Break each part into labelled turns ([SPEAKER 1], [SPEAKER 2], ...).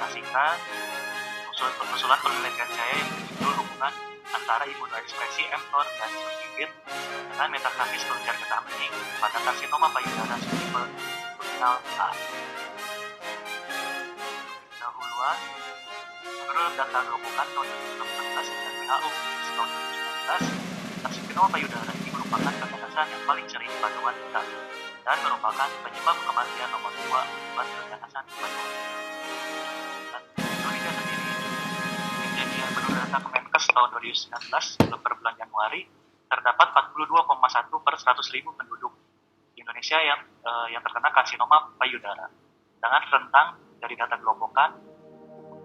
[SPEAKER 1] presentasikan usulan penelitian saya yang berjudul hubungan antara imunoekspresi mTOR dan sulfifin dengan metastasis kelenjar getah bening pada karsinoma payudara subtipe luminal A. Dahuluan, menurut data gelombang tahun 2016 dan WHO tahun 2019, karsinoma payudara ini merupakan keganasan yang paling sering pada wanita dan merupakan penyebab kematian nomor 2 akibat keganasan pada wanita. Indonesia sendiri, kejadian menurut data Kemenkes tahun 2019 per bulan Januari terdapat 42,1 per 100.000 penduduk di Indonesia yang terkena karsinoma payudara dengan rentang dari data gelombokan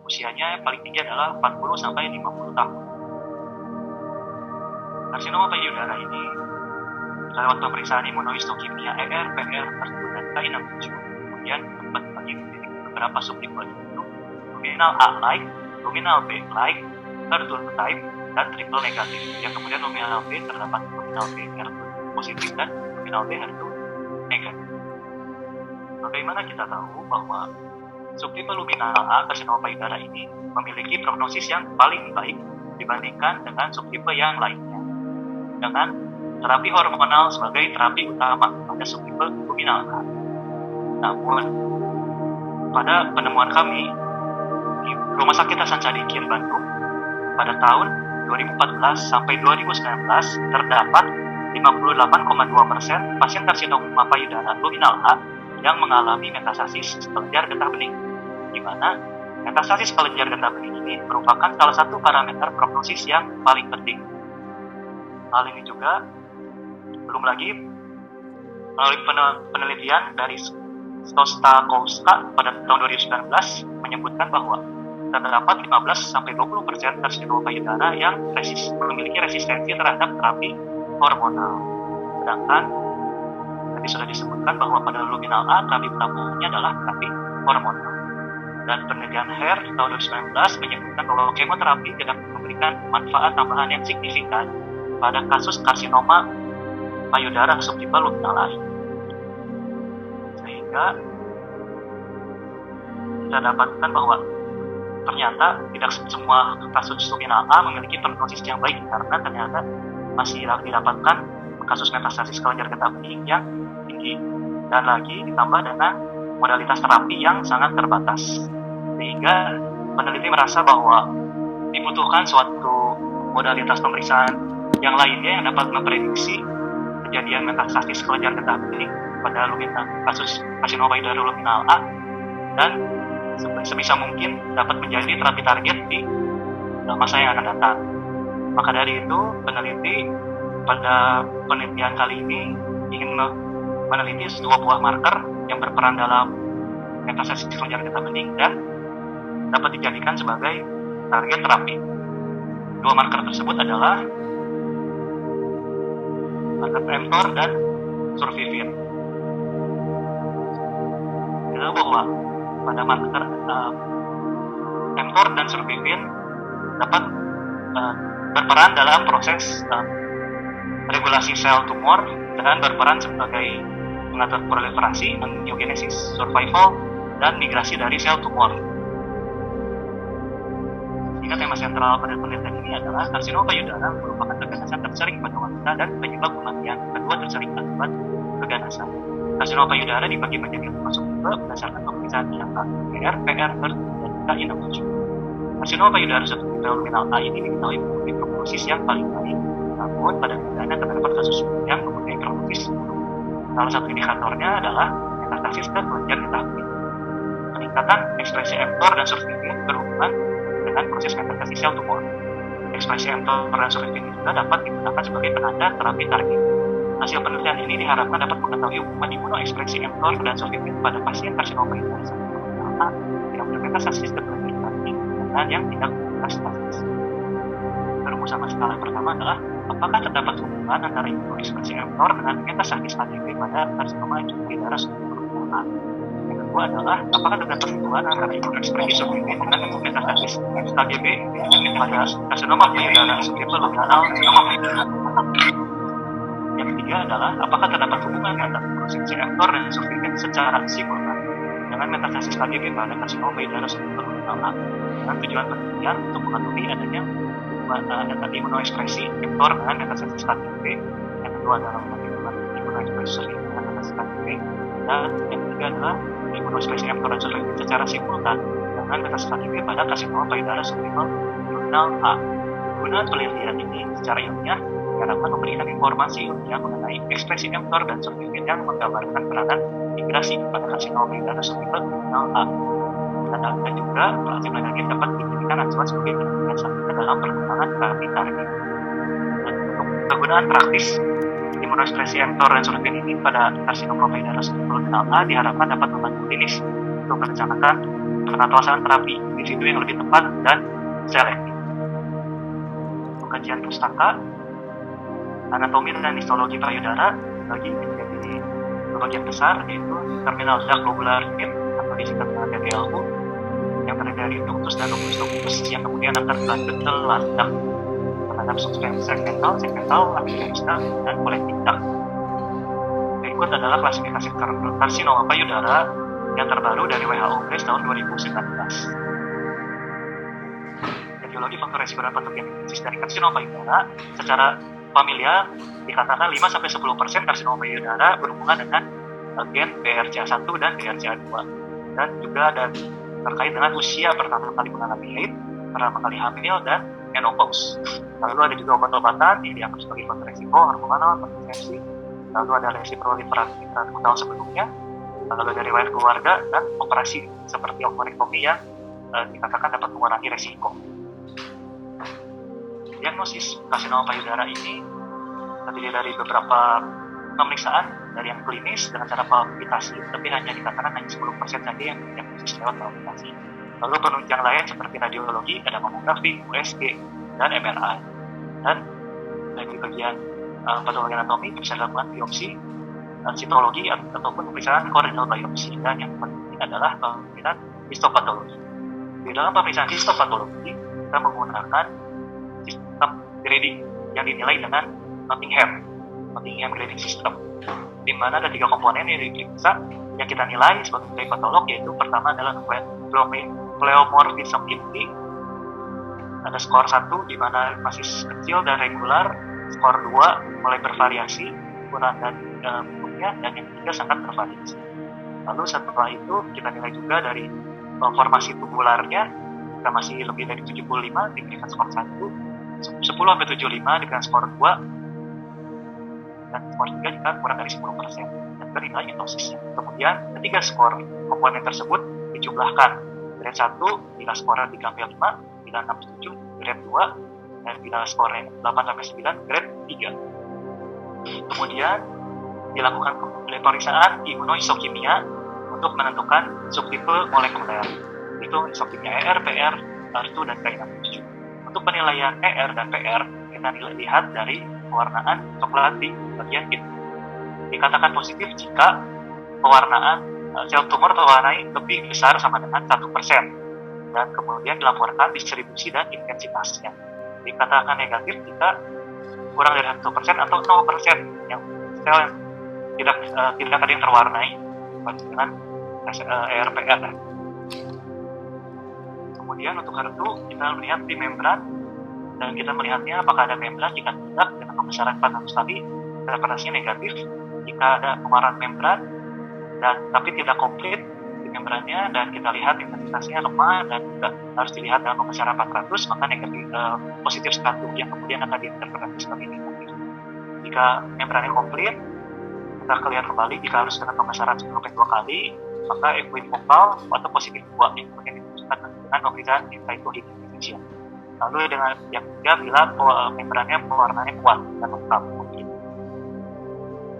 [SPEAKER 1] usianya paling tinggi adalah 40 sampai 50 tahun. Karsinoma payudara ini lewat pemeriksaan imunohistokimia ER, PR, HER2 dan Ki67 kemudian dapat dibagi menjadi beberapa subtipe yaitu luminal A-like, luminal B-like, HER2 type, dan triple negatif. Yang kemudian luminal B terdapat luminal B HER2 positif dan luminal B HER2 negatif. Bagaimana kita tahu bahwa subtipe luminal A karsinoma payudara ini memiliki prognosis yang paling baik dibandingkan dengan subtipe yang lainnya, dengan terapi hormonal sebagai terapi utama pada subtipe luminal A. Namun, pada penemuan kami di Rumah Sakit Hasan Sadikin Bandung pada tahun 2014 sampai 2019 terdapat 58,2% pasien karsinoma payudara luminal A yang mengalami metastasis kelenjar getah bening, di mana metastasis kelenjar getah bening ini merupakan salah satu parameter prognosis yang paling penting. Hal ini juga belum lagi melalui penelitian dari Stostakowska pada tahun 2019 menyebutkan bahwa terdapat 15-20% karsinoma payudara yang memiliki resistensi terhadap terapi hormonal. Sedangkan tadi sudah disebutkan bahwa pada luminal A terapi utamanya adalah terapi hormonal. Dan penelitian HER tahun 2019 menyebutkan bahwa kemoterapi tidak memberikan manfaat tambahan yang signifikan pada kasus karsinoma payudara subtipe luminal A. Sehingga kita dapatkan bahwa ternyata tidak semua kasus luminal A memiliki prognosis yang baik karena ternyata masih didapatkan kasus metastasis kelenjar getah bening yang tinggi dan lagi ditambah dengan modalitas terapi yang sangat terbatas, sehingga peneliti merasa bahwa dibutuhkan suatu modalitas pemeriksaan yang lainnya yang dapat memprediksi kejadian metastasis kelenjar getah bening pada kasus karsinoma payudara luminal A dan sebisa mungkin dapat menjadi terapi target di masa yang akan datang. Maka dari itu, peneliti pada penelitian kali ini ingin meneliti dua buah marker yang berperan dalam metastasis kelenjar getah bening dan dapat dijadikan sebagai target terapi. Dua marker tersebut adalah marker mTOR dan survivin. Kita bahwa pada marker mTOR dan survivin dapat berperan dalam proses regulasi sel tumor dan berperan sebagai mengatur proliferasi, angiogenesis, survival, dan migrasi dari sel tumor. Sehingga tema sentral pada penelitian ini adalah karsinoma payudara merupakan keganasan tersering pada wanita dan penyebab kematian kedua tersering akibat keganasan. Karsinoma payudara dibagi menjadi 5 subtipe berdasarkan pemeriksaan data PR, PR, HER2, dan Ki67. Karsinoma payudara subtipe luminal A ini diketahui memiliki prognosis yang paling baik, namun pada kenyataannya terdapat kasus yang mempunyai prognosis buruk. Salah satu indikatornya adalah metastasis ke kelenjar getah bening. Peningkatan ekspresi mTOR dan survivin berhubungan dengan proses metastasis sel tumor. Ekspresi mTOR dan survivin juga dapat digunakan sebagai penanda terapi target. Hasil penelitian ini diharapkan dapat mengetahui hubungan imunoekspresi mTOR dan survivin pada pasien karsinoma payudara subtipe luminal A yang bermetastasis ke kelenjar getah bening dan yang tidak metastasis. Perumusan masalah pertama adalah apakah terdapat hubungan antara imunoekspresi mTOR dengan metastasis KGB pada karsinoma payudara subtipe luminal A. Yang kedua adalah apakah terdapat hubungan antara imunoekspresi survivin dengan metastasis KGB pada karsinoma payudara subtipe luminal A. Yang ketiga adalah apakah terdapat hubungan antara imunoekspresi mTOR dan survivin secara simultan dengan metastasis KGB pada karsinoma payudara subtipe luminal A. hormonal A dengan tujuan penelitian untuk mengetahui adanya imunoekspresi mTOR dengan metastasis KTP. Yang kedua adalah imunoekspresi dengan metastasis KTP, dan yang ketiga adalah imunoekspresi mTOR dan survivin secara simultan dengan metastasis KTP pada karsinoma payudara sublingual luminal A. Guna penelitian ini secara ilmiah diharapkan memberikan informasi ilmiah mengenai ekspresi mTOR dan survivin yang menggambarkan peranan migrasi pada karsinoma payudara sublingual luminal A. Dan juga lazim lagi dapat dijadikan acuan sebagai penelitian selanjutnya dalam perkembangan terapi target. Untuk kegunaan praktis imunoekspresi mTOR dan survivin ini pada karsinoma payudara sublingual luminal A diharapkan dapat membantu klinis untuk merencanakan penatasan terapi individu yang lebih tepat dan selektif. Untuk kajian pustaka, anatomi dan histologi payudara bagi menjadi bagian besar, yaitu terminal duct globular unit atau disingkat dengan TDLU, yang terdiri dari ductus dan ductus yang kemudian akan berlanjut ke landak terhadap substansi segmental, apiderista, dan collecting duct. Berikut adalah klasifikasi karsinoma payudara yang terbaru dari WHO Press tahun 2019. Etiologi faktor resiko dan patogenesis dari karsinoma payudara secara familiar dikatakan 5-10% karsinoma payudara berhubungan dengan gen BRCA1 dan BRCA2, dan juga ada terkait dengan usia pertama kali mengalami haid, pertama kali hamil, dan menopause. Lalu ada juga obat-obatan yang dianggap sebagai faktor resiko, hormonal, kontrasepsi. Lalu ada lesi proliferatif tahun sebelumnya. Lalu ada riwayat keluarga dan operasi seperti ovariotomi yang dikatakan dapat mengurangi resiko. Diagnosis karsinoma payudara ini terdiri dari beberapa pemeriksaan, dari yang klinis dengan cara palpitasi, tapi hanya dikatakan hanya 10% saja yang diagnosis lewat palpitasi. Lalu penunjang lain seperti radiologi, ada mamografi, USG, dan MRI. Dan dari bagian patologi anatomi bisa dilakukan biopsi, sitologi ataupun pemeriksaan corneal biopsi, dan yang penting adalah pemeriksaan histopatologi. Di dalam pemeriksaan histopatologi kita menggunakan sistem grading yang dinilai dengan Nottingham grading system, di mana ada 3 komponen yang diperiksa yang kita nilai sebagai patolog, yaitu pertama adalah pleomorphism index, ada skor 1 di mana masih kecil dan regular, skor 2 mulai bervariasi ukuran dan bentuknya, dan yang ketiga sangat bervariasi. Lalu setelah itu kita nilai juga dari formasi tubularnya, jika masih lebih dari 75 diberikan skor 1, 10-75 diberikan skor 2, dan skor 3 jika kurang dari 10%, dan juga nilai mitosisnya. Kemudian ketiga skor komponen tersebut dijumlahkan, grade 1 bila skornya 3-5, bila 6-7 grade 2, dan bila skornya 8-9 grade 3. Kemudian dilakukan pemeriksaan imunohistokimia untuk menentukan subtipe molekuler, itu histokimia ER, PR, R2, dan Ki67. Untuk penilaian ER dan PR kita lihat dari pewarnaan coklat di bagian itu. Dikatakan positif jika pewarnaan sel tumor terwarnai lebih besar sama dengan 1%, dan kemudian dilaporkan distribusi dan intensitasnya. Dikatakan negatif jika kurang dari 1% atau 0% yang sel yang tidak ada yang terwarnai dengan ERPR. Kemudian untuk HER2 kita melihat di membran, dan kita melihatnya apakah ada membran. Jika tidak, dengan pembesaran 400 kali representasinya negatif. Jika ada pengeluaran membran tapi tidak komplit di membrannya, dan kita lihat intensitasnya lemah dan juga harus dilihat dengan pembesaran 400, maka negatif positif 1 yang kemudian akan diinterpretasi sebagai negatif. Jika membrannya komplit, kita lihat kembali. Jika harus dengan pembesaran 10-2 kali, maka equivokal atau positif 2 yang kemudian ditunjukkan dengan pemeriksaan intraitohidrosis. Lalu dengan yang ketiga, bila membrannya pewarnanya kuat dan lengkap.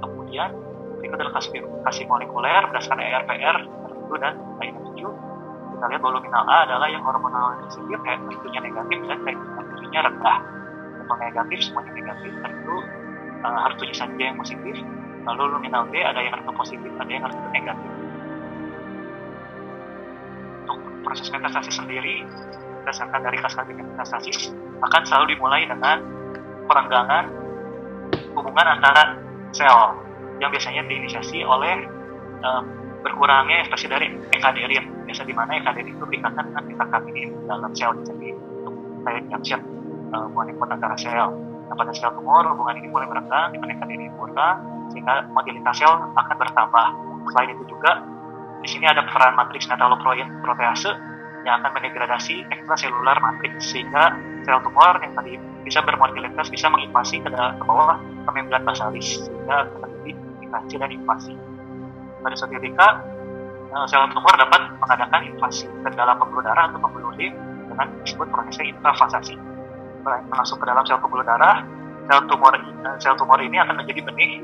[SPEAKER 1] Kemudian berikut adalah klasifikasi molekuler berdasarkan ERPR tertentu dan Ki67. Kita lihat bahwa luminal A adalah yang hormonal sensitif, HER2-nya negatif dan Ki67-nya rendah. Kalau negatif semuanya negatif, tentu HER2-nya saja yang positif. Lalu luminal B ada yang HER2 positif, ada yang HER2 negatif. Untuk proses metastasi sendiri, berdasarkan dari klasifikasi metastasis akan selalu dimulai dengan perenggangan hubungan antara sel yang biasanya diinisiasi oleh berkurangnya ekspresi dari ekaderin, biasa di mana ekaderin itu berikatan dengan beta-katenin dalam sel, jadi untuk tight junction hubungan yang kuat antara sel. Nah, pada sel tumor hubungan ini mulai merenggang di mana ekaderin kurang, sehingga mobilitas sel akan bertambah. Selain itu juga di sini ada peran matriks metaloprotease yang akan mendegradasi ekstraselular matriks, sehingga sel tumor yang tadi bisa bermobilitas bisa menginvasi ke bawah ke membran basalis, sehingga terjadi infiltrasi dan invasi. Pada suatu ketika sel tumor dapat mengadakan invasi ke dalam pembuluh darah atau pembuluh limf dengan disebut prosesnya intravasasi. Masuk ke dalam sel pembuluh darah, sel tumor ini akan menjadi benih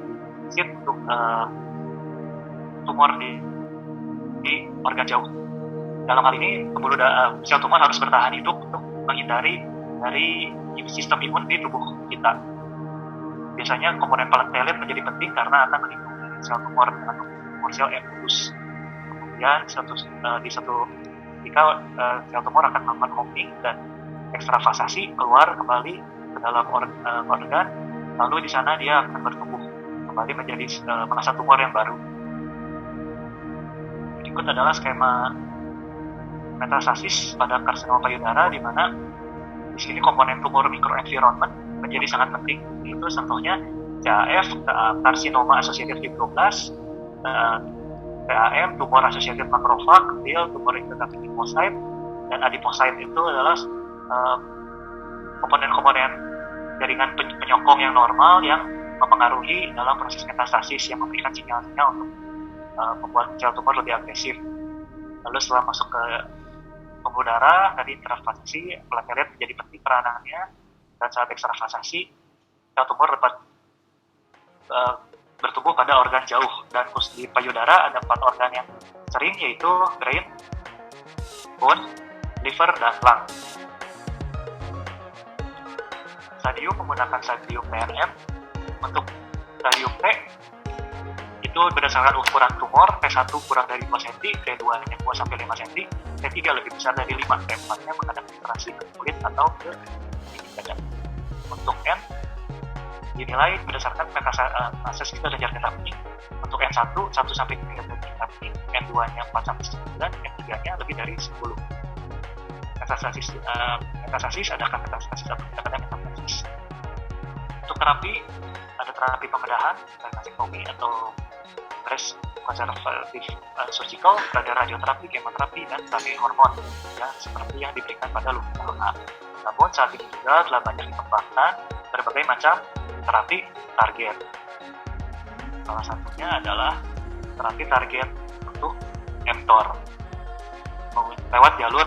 [SPEAKER 1] seed untuk tumor di organ jauh. Dalam hal ini sel tumor harus bertahan hidup untuk menghindari dari sistem imun di tubuh kita. Biasanya komponen platelet menjadi penting karena akan melindungi sel tumor dengan tumor sel emulus. Kemudian di satu ketika sel tumor akan melakukan homing dan ekstravasasi keluar kembali ke dalam organ, lalu di sana dia akan bertumbuh kembali menjadi masa tumor yang baru. Berikut adalah skema metastasis pada karsinoma payudara, di mana di sini komponen tumor microenvironment menjadi sangat penting. Itu contohnya CAF, karsinoma associated fibroblast, TAM, tumor associated macrophage, tumor infiltrating lymphocyte, dan adipocyte itu adalah komponen-komponen jaringan penyokong yang normal yang mempengaruhi dalam proses metastasis, yang memberikan sinyal-sinyal untuk membuat sel tumor lebih agresif. Lalu setelah masuk ke pembuluh darah, tadi intravasasi, platelet menjadi penting peranannya, dan saat ekstravasasi, sel tumor dapat bertumbuh pada organ jauh. Dan khusus di payudara ada 4 organ yang sering, yaitu brain, bone, liver, dan lung. Stadium menggunakan stadium PRM. Untuk stadium T itu berdasarkan ukuran tumor, T1 kurang dari 2 cm, T2 nya 2-5 cm, T3 lebih besar dari 5, T4 nya menghadap penetrasi ke kulit atau ke dinding dada. Untuk N dinilai berdasarkan metastasis dan jarak terapi. Untuk N1 1-3 terapi, N2 nya 4-9, N3 nya lebih dari 10. Metastasis adakah metastasis atau tidak ada metastasis. Untuk terapi ada terapi pembedahan, vasektomi atau breast conservative surgical, ada radioterapi, kemoterapi, dan terapi hormon yang seperti yang diberikan pada luka. Namun saat ini juga telah banyak dikembangkan berbagai macam terapi target. Salah satunya adalah terapi target untuk mTOR lewat jalur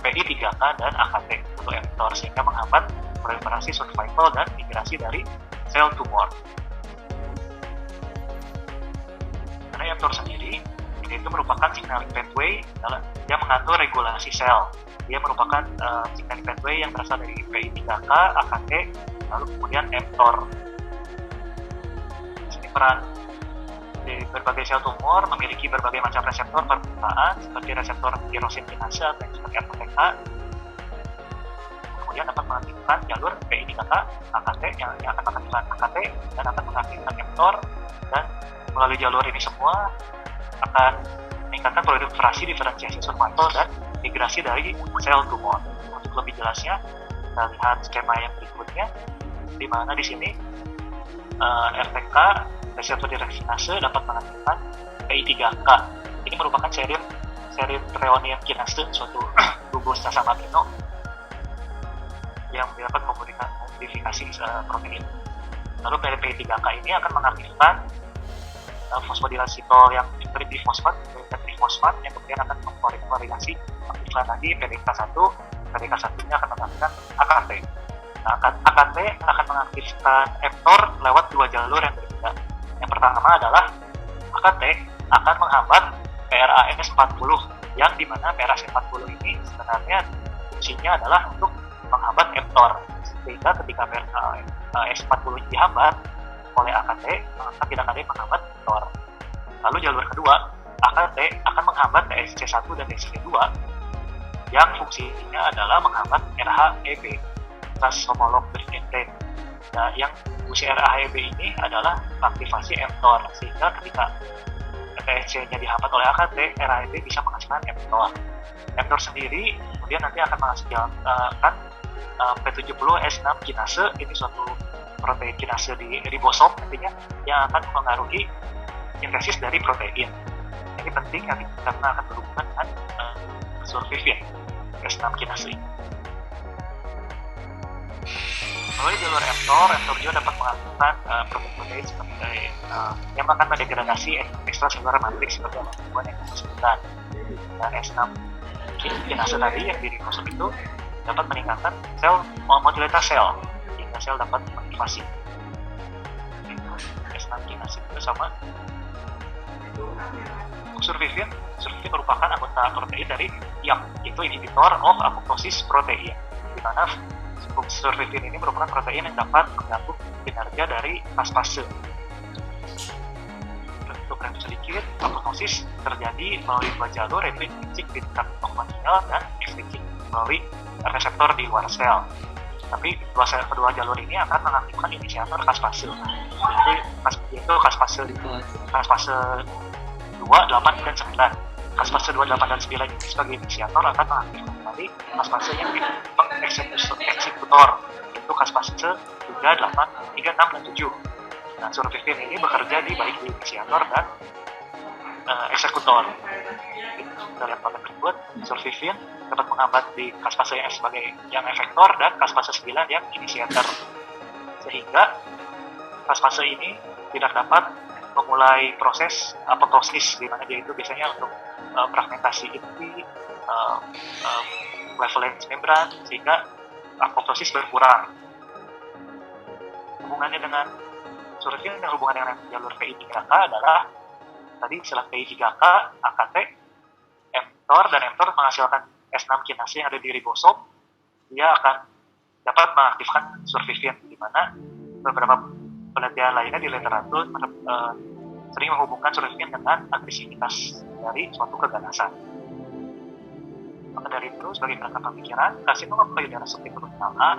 [SPEAKER 1] PI3K dan AKT untuk mTOR, sehingga menghambat proliferasi, survival, dan migrasi dari sel tumor. Karena mTOR sendiri itu merupakan signaling pathway yang mengatur regulasi sel. Dia merupakan signaling pathway yang berasal dari PI3K, AKT, lalu kemudian mTOR. Ini peran di berbagai sel tumor memiliki berbagai macam reseptor permukaan seperti reseptor tyrosine kinase atau seperti RTK. Kemudian dapat mengaktifkan jalur PI3K, AKT yang akan mengaktifkan AKT dan akan mengaktifkan mTOR, dan melalui jalur ini semua akan meningkatkan proliferasi, diferensiasi, survival, dan migrasi dari sel tumor. Untuk lebih jelasnya, kita lihat skema yang berikutnya, di mana di sini RTK, reseptor tyrosine dapat mengaktifkan PI3K. Ini merupakan serin threonine kinase, suatu gugus asam amino yang dapat memberikan modifikasi protein. Lalu PI3K ini akan mengaktifkan fosfodilasitol yang trifosfat dan trifosfat yang kemudian akan memkoordinasi aktifkan lagi PDK1. PDK1-nya akan mengaktifkan AKT. Nah, AKT akan mengaktifkan mTOR lewat 2 jalur yang berbeda. Yang pertama adalah AKT akan menghambat PRAS40, yang dimana PRAS40 ini sebenarnya fungsinya adalah untuk menghambat mTOR, sehingga ketika PRAS40 dihambat oleh AKT, maka tidak ada yang menghambat mTOR. Lalu jalur kedua, AKT akan menghambat TSC1 dan TSC2 yang fungsinya adalah menghambat RHEB, ras homolog berdentate. Nah, yang fungsi RHEB ini adalah aktivasi mTOR, sehingga ketika THC-nya dihambat oleh AKT, RAEB bisa menghasilkan mTOR. mTOR sendiri kemudian nanti akan menghasilkan P70S6 kinase. Ini suatu protein kinase di ribosom nantinya yang akan mengaruhi sintesis dari protein. Ini penting nanti karena akan berhubungan dengan survivin S6 kinase ini. Melalui jalur mTOR juga dapat mengaktifkan protein seperti yang akan mendegradasi ekstraselular matrix seperti hubungan yang disebutkan. Dan S6 kinase tadi yang di ribosom itu dapat meningkatkan mobilitas sel hingga sel dapat aktivasi. S6 kinase itu sama survivin merupakan anggota protein dari YAP, itu inhibitor of apoptosis protein, di mana survivin ini merupakan protein yang dapat mengganggu kinerja dari fase. Untuk rem sedikit, apoptosis terjadi melalui dua jalur, yaitu intrinsik di tingkat mitokondrial dan ekstrinsik melalui reseptor di luar sel. Tapi kedua jalur ini akan mengaktifkan inisiator fase. Yaitu fase 2, 8, dan 9. Fase 2, 8, dan 9 ini sebagai inisiator akan mengaktifkan kembali fase yang eksekutor, yaitu fase 3, 8, 3, 6, dan 7. Nah, survivin ini bekerja di baik di inisiator dan eksekutor. Dalam konteks tersebut, survivin dapat menghambat di fase yang sebagai yang efektor dan fase 9 yang inisiator. Sehingga fase ini tidak dapat memulai proses apoptosis, di mana dia itu biasanya untuk fragmentasi inti, level membran, sehingga apoptosis berkurang. Hubungannya dengan survivin yang hubungan dengan jalur PI3K adalah tadi setelah PI3K, AKT, mTOR, dan mTOR menghasilkan S6 kinase yang ada di ribosom, dia akan dapat mengaktifkan survivin, di mana beberapa penelitian lainnya di literatur sering menghubungkan survivin dengan agresivitas dari suatu keganasan. Maka dari itu, sebagai kerangka pemikiran, karsinoma payudara subtirominal A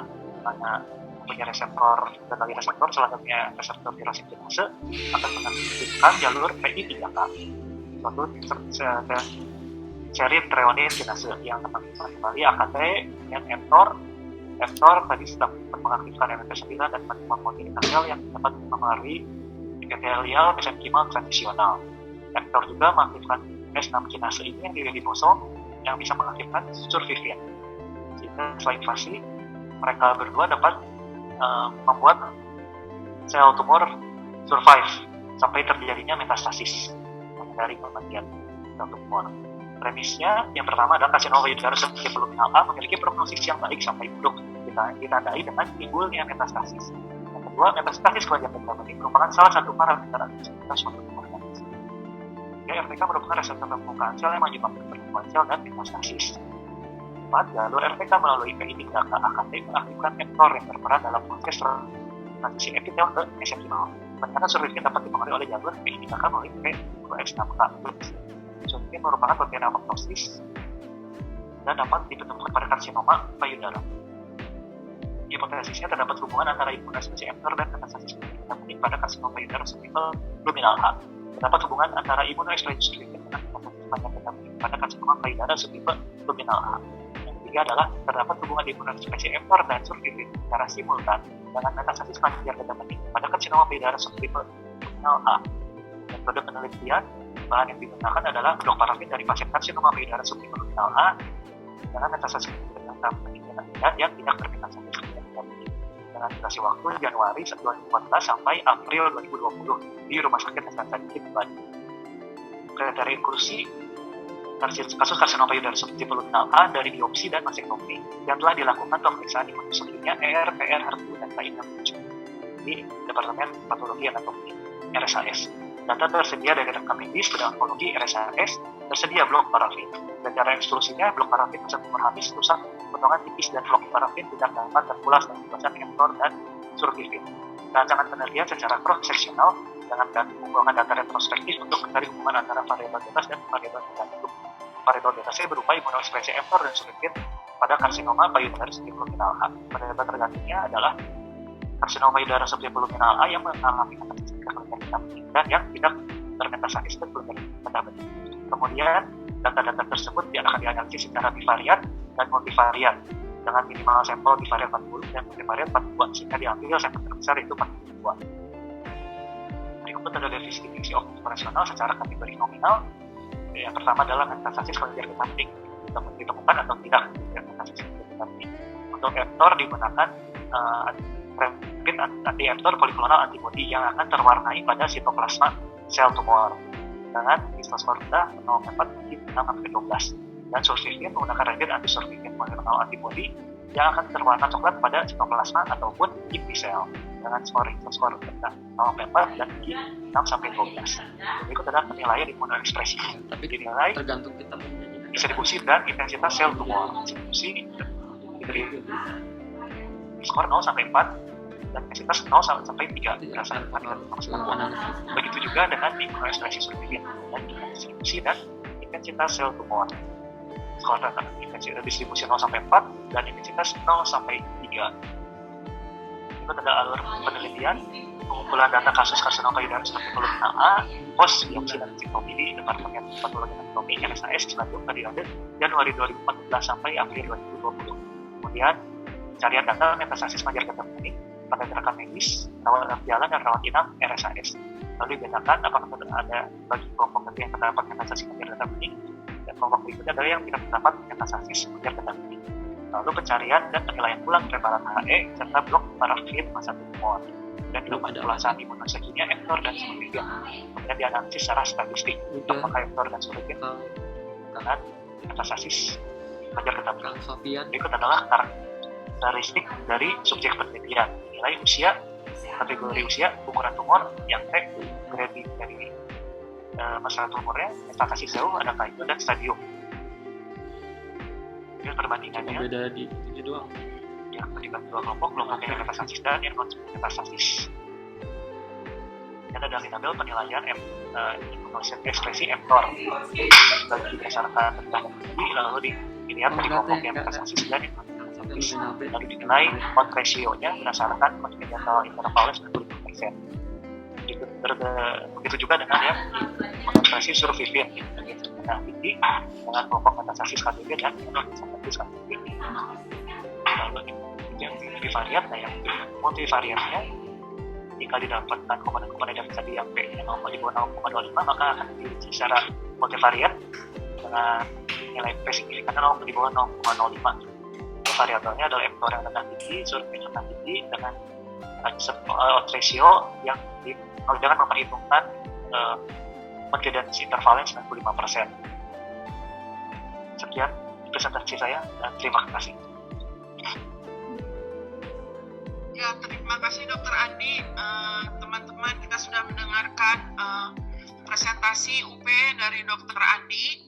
[SPEAKER 1] mana punya reseptor, berbagai reseptor, salah satunya reseptor tirosin kinase, akan mengaktifkan jalur PI3K, suatu serin treonin kinase yang akan mengaktifkan kembali AKT dan mTOR. mTOR tadi sedang mengaktifkan MP9 dan menyebabkan mobilitas sel yang dapat mempengaruhi epitelial mesenkimal transisional. mTOR juga mengaktifkan S6 kinase ini yang di ribosom yang bisa mengaktifkan survivin. Sehingga selain fase, mereka berdua dapat membuat sel tumor survive sampai terjadinya metastasis dari kematian sel tumor. Premisnya yang pertama adalah karsinoma payudara subtirominal A memiliki prognosis yang baik sampai buruk, ditandai dengan timbulnya metastasis. Yang kedua, metastasis kelenjar getah bening merupakan salah satu parameter aktivitas suatu tumor organisme. RTK merupakan reseptor permukaan sel yang menyebabkan pertumbuhan sel dan metastasis. 4. Jalur RTK melalui PI3K AKT mengaktifkan mTOR yang berperan dalam proses transisi epitel ke mesenkimal. Ternyata survivin dapat dipengaruhi oleh jalur PI3K melalui P2X6K. Survivin merupakan protein apoptosis dan dapat ditemukan pada karsinoma payudara. Hipotesisnya terdapat hubungan antara imunisasi mTOR dan metastasis bening pada karsinoma payudara subluminal A. Terdapat hubungan antara imunoextrahepatic dengan hipotesис panjang getah bening pada karsinoma payudara subluminal A. Yang ketiga adalah terdapat hubungan imunoexpresi mTOR dan survivin secara simultan dengan metastasis panjang getah bening pada karsinoma payudara subluminal A. Metode penelitian bahan yang digunakan adalah blok parafin dari pasien karsinoma payudara subluminal A dengan metastasis getah bening yang tidak bermetastasis dengan durasi waktu Januari 2014 sampai April 2020 di Rumah Sakit Hasan Sadikin, Bandung. Kriteria inklusi kasus karsinoma payudara subluminal A dari biopsi dan mastektomi yang telah dilakukan pemeriksaan imunohistokinya PR, HER2, dan KI67 di Departemen Patologi Anatomi RSAS. Data tersedia dari rekam medis pada onkologi RSAS, tersedia blok parafin. Dan cara eksklusinya, blok parafin bisa memahami rusak potongan tipis dan blok parafin tidak dapat terpulas dari batasan mTOR dan survivin. Rancangan penelitian secara cross-seksional dengan mengumpulkan data retrospektif untuk mencari hubungan antara variabel bebas dan variabel tergantung. Variabel bebasnya berupa imunoekspresi mTOR dan survivin pada karsinoma payudara subluminal A. Variabel tergantungnya adalah karsinoma payudara subluminal A yang mengalami metastasis ke kelenjar getah bening dan yang tidak metastasis itu belum diketahui. Kemudian data-data tersebut akan dianalisis secara bivariat dan multivariat dengan minimal sampel bivariat 40 dan multivariat 42 sehingga diambil sampel terbesar itu 42. Berikut adalah definisi operasional secara kategori nominal. Yang pertama adalah metastasis kelenjar getah bening ditemukan atau tidak metastasis kelenjar getah bening. Untuk mTOR digunakan rapid anti-mTOR polyclonal antibody yang akan terwarnai pada sitoplasma sel tumor dengan vistos skor rendah 0,4 hingga 6-12, dan survivin menggunakan rapid anti-survivin polyclonal antibody yang akan terwarna coklat pada sitoplasma ataupun inti sel dengan skor rendah 0,4 dan 6-12. Berikut adalah penilaian imunoekspresi.
[SPEAKER 2] Tapi
[SPEAKER 1] dinilai
[SPEAKER 2] tergantung kita menyanyikan
[SPEAKER 1] distribusi dan intensitas sel tumor. Distribusi dari skor 0 sampai 4 dan intensitas 0 sampai 3 berdasarkan analisis. Begitu juga dengan imunoekspresi survivin dan distribusi dan intensitas sel tumor. Skor intensitas distribusi 0 sampai 4 dan intensitas 0 sampai 3. Itu ada alur penelitian pengumpulan data kasus karsinoma payudara seperti Fenomena A, pos biopsi dan siktomi di Departemen Patologi Anatomi RSAS Bandung periode Januari 2014 sampai April 2020. Kemudian pencarian data metastasis kelenjar getah bening pada gerakan medis, rawat jalan dan rawat inap RSAS. Lalu dibedakan apakah ada bagi kelompok yang terdapat metastasis kelenjar getah bening dan kelompok berikutnya adalah yang tidak terdapat metastasis kelenjar getah bening. Lalu pencarian dan penilaian ulang preparat HE serta blok parafin masa tumor dan dilakukan ulasan imunosekimia mTOR dan survivin. Kemudian dianalisis secara statistik apakah mTOR dan survivin dengan metastasis kelenjar getah bening. Berikut adalah karakteristik dari subjek penelitian. Nilai usia, kategori usia, ukuran tumor, yang T, grade dari masalah tumornya, metastasis jauh, adakah itu, dan stadium. Ini perbandingannya.
[SPEAKER 2] Beda di ini doang.
[SPEAKER 1] Yang terlibat dua kelompok, kelompok yang metastasis dan yang non metastasis. Ini adalah tabel penilaian ekspresi mTOR bagi berdasarkan tentang lalu dilihat dari kelompok yang metastasis dan yang non-metastasis. Lalu dinilai odds ratio-nya berdasarkan confidential intervalnya 92%. Begitu juga dengan yang ekspresi survivin yang tinggi dengan kelompok metastasis KTP dan non-metastasis KTP. Lalu yang multivariat, yang multivariatnya jika didapatkan komponen yang bisa diambil di bawah 0,25 maka akan diuji secara multivariat dengan nilai P signifikan di bawah 0,05. Variabelnya adalah mTOR yang rendah tinggi, survivin rendah tinggi dengan odds ratio yang dengan memperhitungkan confidence intervalnya 95%. Sekian presentasi saya dan terima kasih.
[SPEAKER 3] Ya, terima kasih Dr. Andi. Teman-teman, kita sudah mendengarkan presentasi UP dari Dr. Andi.